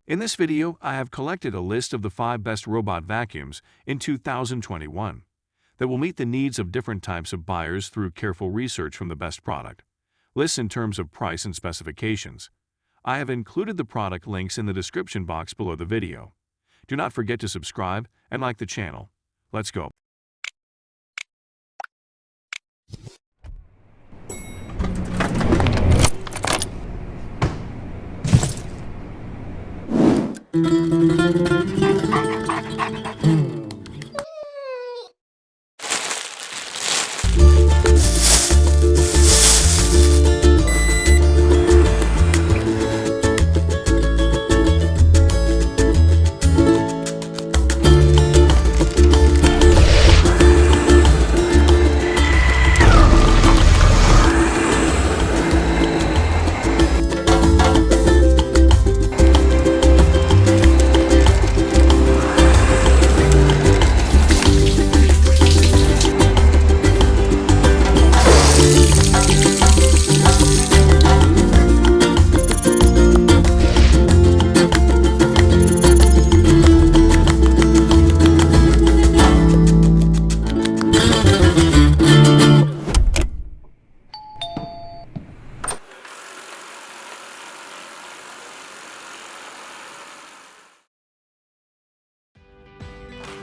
In this video, I have collected a list of the 5 best robot vacuums in 2021 that will meet the needs of different types of buyers through careful research from the best product. Lists in terms of price and specifications. I have included the product links in the description box below the video. Do not forget to subscribe and like the channel. Let's go.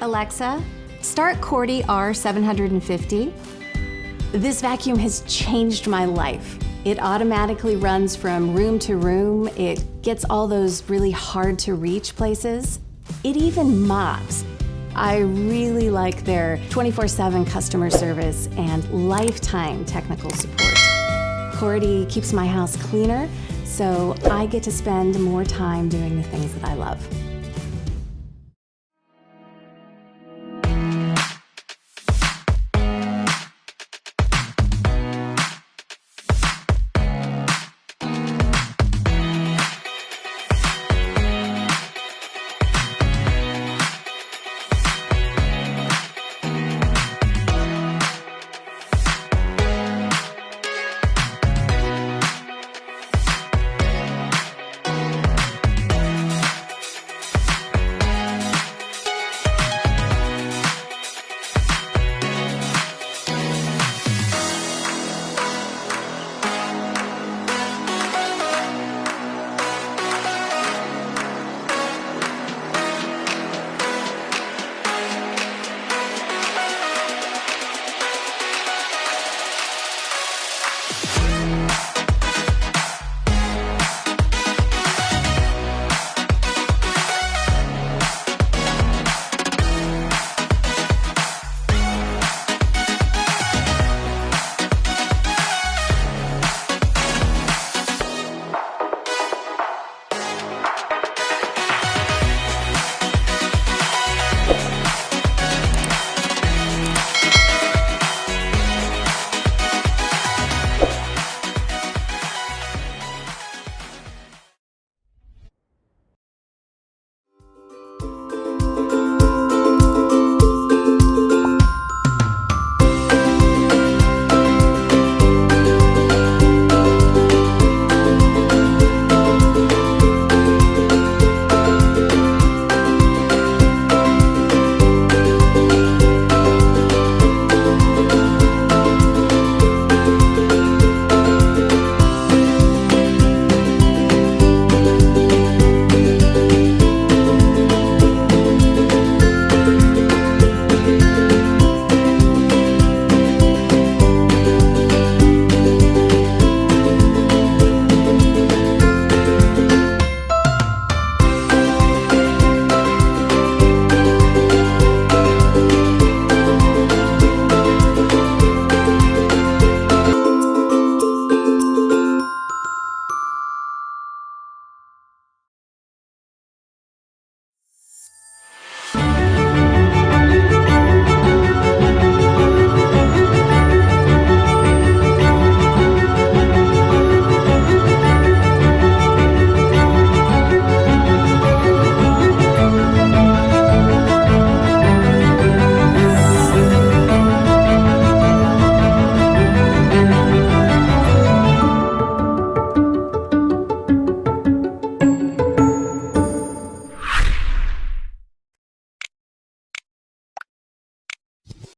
Alexa, start Cordy R750. This vacuum has changed my life. It automatically runs from room to room. It gets all those really hard to reach places. It even mops. I really like their 24/7 customer service and lifetime technical support. Cordy keeps my house cleaner, so I get to spend more time doing the things that I love.